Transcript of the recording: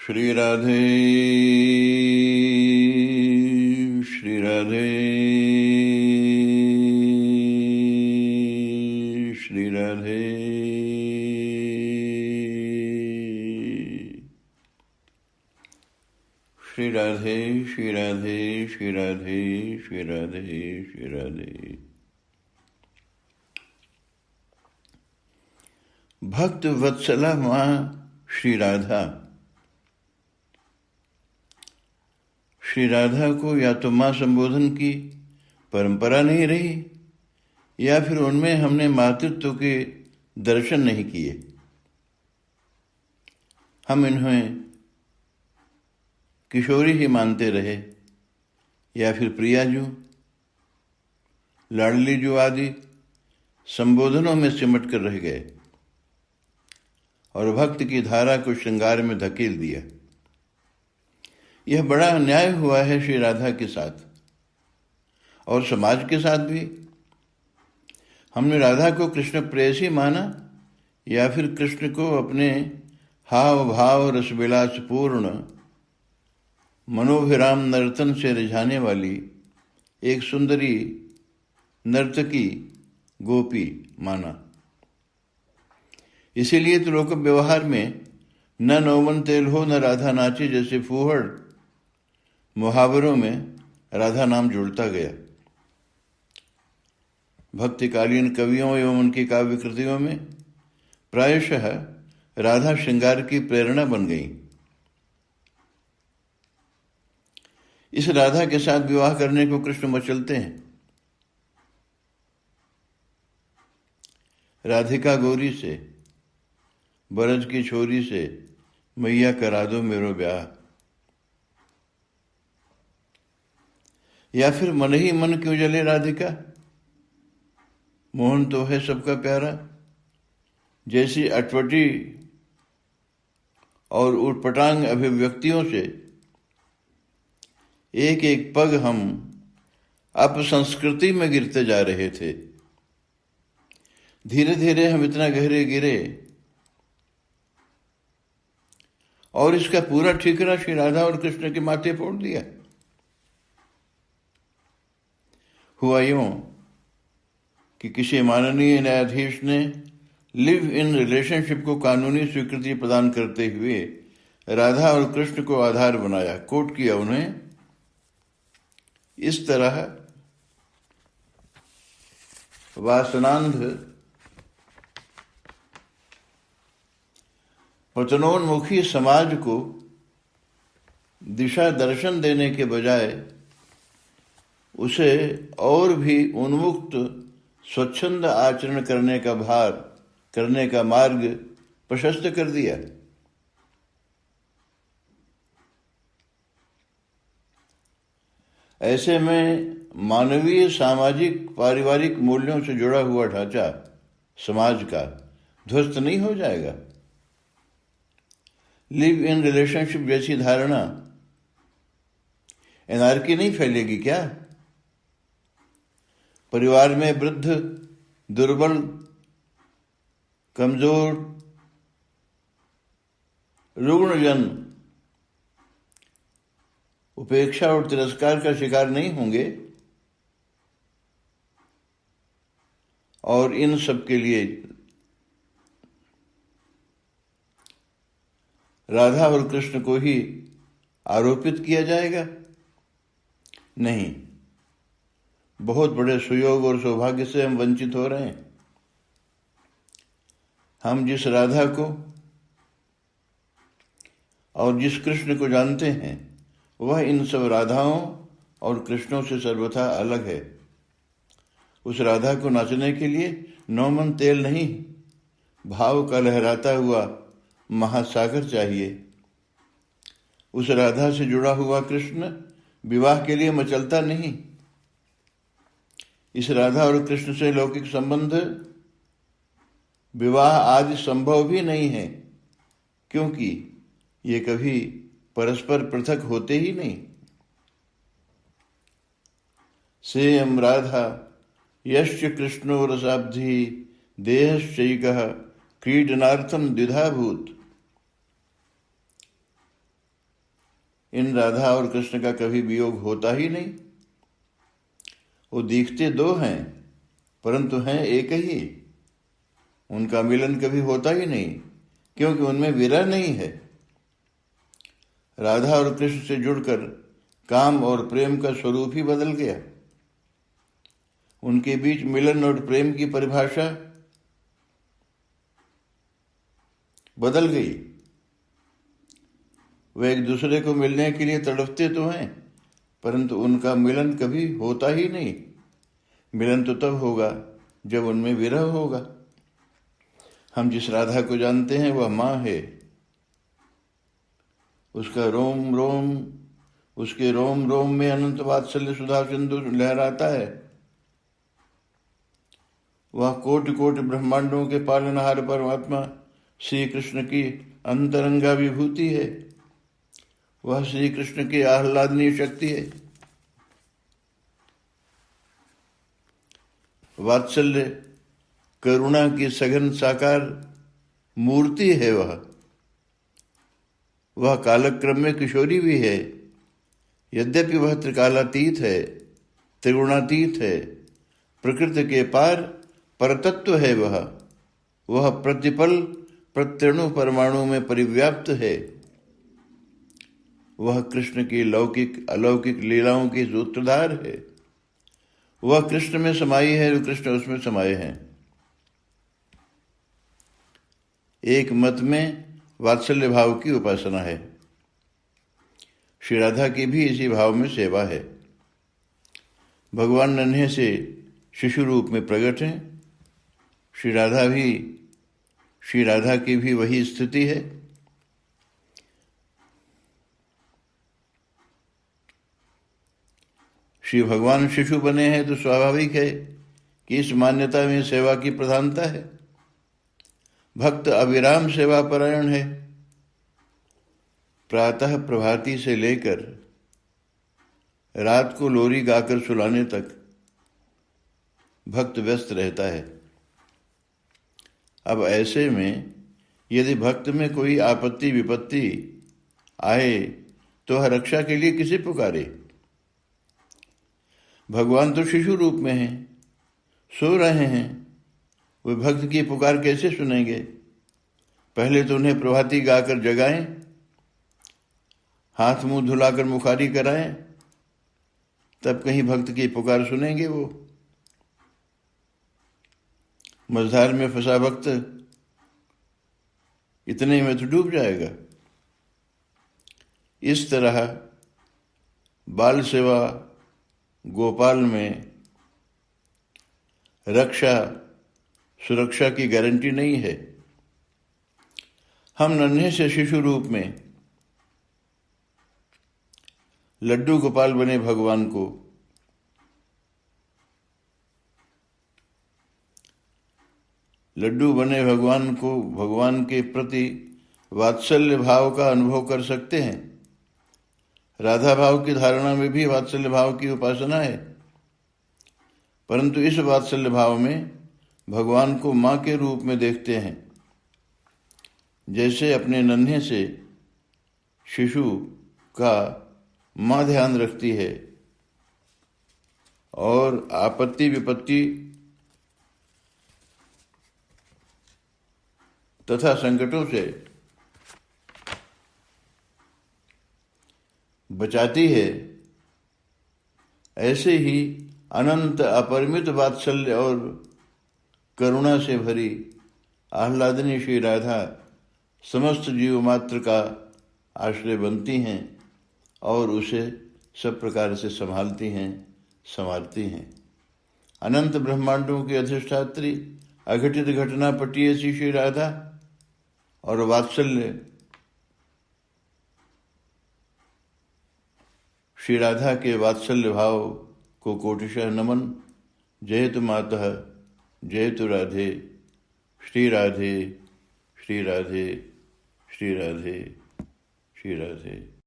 श्री राधे श्री राधे श्री राधे। श्री राधे श्री राधे श्री राधे श्री राधे श्री राधे। भक्त वत्सला माँ श्री राधा। श्री राधा को या तो माँ संबोधन की परंपरा नहीं रही या फिर उनमें हमने मातृत्व के दर्शन नहीं किए। हम इन्हें किशोरी ही मानते रहे या फिर प्रियाजू, लाडलीजू आदि संबोधनों में सिमट कर रह गए और भक्त की धारा को श्रृंगार में धकेल दिया। यह बड़ा अन्याय हुआ है श्री राधा के साथ और समाज के साथ भी। हमने राधा को कृष्ण प्रेयसी माना या फिर कृष्ण को अपने हाव भाव रसविलास पूर्ण मनोभिराम नर्तन से रिझाने वाली एक सुंदरी नर्तकी गोपी माना। इसीलिए तो लोक व्यवहार में न नौमन तेल हो न राधा नाचे जैसे फूहड़ मुहावरों में राधा नाम जुड़ता गया। भक्तिकालीन कवियों एवं उनकी काव्य कृतियों में प्रायशः राधा श्रृंगार की प्रेरणा बन गई। इस राधा के साथ विवाह करने को कृष्ण मचलते हैं। राधिका गौरी से, बरज की छोरी से मैया करा दो मेरो ब्याह। या फिर मन ही मन क्यों जले राधिका, मोहन तो है सबका प्यारा। जैसी अटपटी और उटपटांग अभिव्यक्तियों से एक एक पग हम अपसंस्कृति में गिरते जा रहे थे। धीरे धीरे हम इतना गहरे गिरे और इसका पूरा ठिकाना श्री राधा और कृष्ण के माथे फोड़ दिया। हुआ यूं कि किसी माननीय न्यायाधीश ने लिव इन रिलेशनशिप को कानूनी स्वीकृति प्रदान करते हुए राधा और कृष्ण को आधार बनाया। कोट किया उन्हें इस तरह, वासनांध पतनोन्मुखी समाज को दिशा दर्शन देने के बजाय उसे और भी उन्मुक्त स्वच्छंद आचरण करने का मार्ग प्रशस्त कर दिया। ऐसे में मानवीय सामाजिक पारिवारिक मूल्यों से जुड़ा हुआ ढांचा समाज का ध्वस्त नहीं हो जाएगा। लिव इन रिलेशनशिप जैसी धारणा एनार्की नहीं फैलेगी क्या? परिवार में वृद्ध, दुर्बल, कमजोर, रुग्णजन उपेक्षा और तिरस्कार का शिकार नहीं होंगे। और इन सब के लिए राधा और कृष्ण को ही आरोपित किया जाएगा? नहीं, बहुत बड़े सुयोग और सौभाग्य से हम वंचित हो रहे हैं। हम जिस राधा को और जिस कृष्ण को जानते हैं वह इन सब राधाओं और कृष्णों से सर्वथा अलग है। उस राधा को नाचने के लिए नौमन तेल नहीं, भाव का लहराता हुआ महासागर चाहिए। उस राधा से जुड़ा हुआ कृष्ण विवाह के लिए मचलता नहीं। इस राधा और कृष्ण से लौकिक संबंध, विवाह आदि संभव भी नहीं है, क्योंकि ये कभी परस्पर पृथक होते ही नहीं। सेयं राधा यश्च कृष्णो रसाब्धि देहश्चैकः क्रीडनार्थम द्विधाभूत। इन राधा और कृष्ण का कभी वियोग होता ही नहीं। वो दिखते दो हैं परंतु हैं एक ही। उनका मिलन कभी होता ही नहीं क्योंकि उनमें विरह नहीं है। राधा और कृष्ण से जुड़कर काम और प्रेम का स्वरूप ही बदल गया। उनके बीच मिलन और प्रेम की परिभाषा बदल गई। वे एक दूसरे को मिलने के लिए तड़पते तो हैं परंतु उनका मिलन कभी होता ही नहीं। मिलन तो तब होगा जब उनमें विरह होगा। हम जिस राधा को जानते हैं वह माँ है। उसके रोम रोम में अनंत वात्सल्य सुधा सिंधु लहराता है। वह कोटि कोटि ब्रह्मांडों के पालनहार परमात्मा श्री कृष्ण की अंतरंगा विभूति है। वह श्री कृष्ण की आह्लादनीय शक्ति है। वात्सल्य करुणा की सघन साकार मूर्ति है। वह कालक्रम में किशोरी भी है। यद्यपि वह त्रिकालातीत है, त्रिगुणातीत है, प्रकृति के पार परतत्व है। वह प्रतिपल प्रत्यणु परमाणु में परिव्याप्त है। वह कृष्ण की लौकिक अलौकिक लीलाओं की सूत्रधार है। वह कृष्ण में समाई है और कृष्ण उसमें समाये हैं। एक मत में वात्सल्य भाव की उपासना है। श्री राधा की भी इसी भाव में सेवा है। भगवान नन्हे से शिशु रूप में प्रकट हैं। श्री राधा की भी वही स्थिति है। श्री भगवान शिशु बने हैं तो स्वाभाविक है कि इस मान्यता में सेवा की प्रधानता है। भक्त अविराम सेवा परायण है। प्रातः प्रभाती से लेकर रात को लोरी गाकर सुलाने तक भक्त व्यस्त रहता है। अब ऐसे में यदि भक्त में कोई आपत्ति विपत्ति आए तो वह रक्षा के लिए किसे पुकारे? भगवान तो शिशु रूप में हैं, सो रहे हैं। वे भक्त की पुकार कैसे सुनेंगे? पहले तो उन्हें प्रभाती गाकर जगाएं, हाथ मुंह धुलाकर मुखारी कराएं, तब कहीं भक्त की पुकार सुनेंगे वो। मझधार में फंसा भक्त इतने में तो डूब जाएगा। इस तरह बाल सेवा गोपाल में रक्षा सुरक्षा की गारंटी नहीं है। हम नन्हे से शिशु रूप में लड्डू गोपाल बने भगवान को भगवान के प्रति वात्सल्य भाव का अनुभव कर सकते हैं। राधा भाव की धारणा में भी वात्सल्य भाव की उपासना है, परंतु इस वात्सल्य भाव में भगवान को माँ के रूप में देखते हैं। जैसे अपने नन्हे से शिशु का माँ ध्यान रखती है और आपत्ति विपत्ति तथा संकटों से बचाती है, ऐसे ही अनंत अपरिमित वात्सल्य और करुणा से भरी आह्लादनीय श्री राधा समस्त जीव मात्र का आश्रय बनती हैं और उसे सब प्रकार से संभालती हैं, संवारती हैं। अनंत ब्रह्मांडों की अधिष्ठात्री अघटित घटना पटी ऐसी श्री राधा और वात्सल्य श्री राधा के वात्सल्य भाव को कोटिशः नमन। जयतु मातः, जयतु राधे, श्री राधे, श्री राधे, श्री राधे, श्री राधे।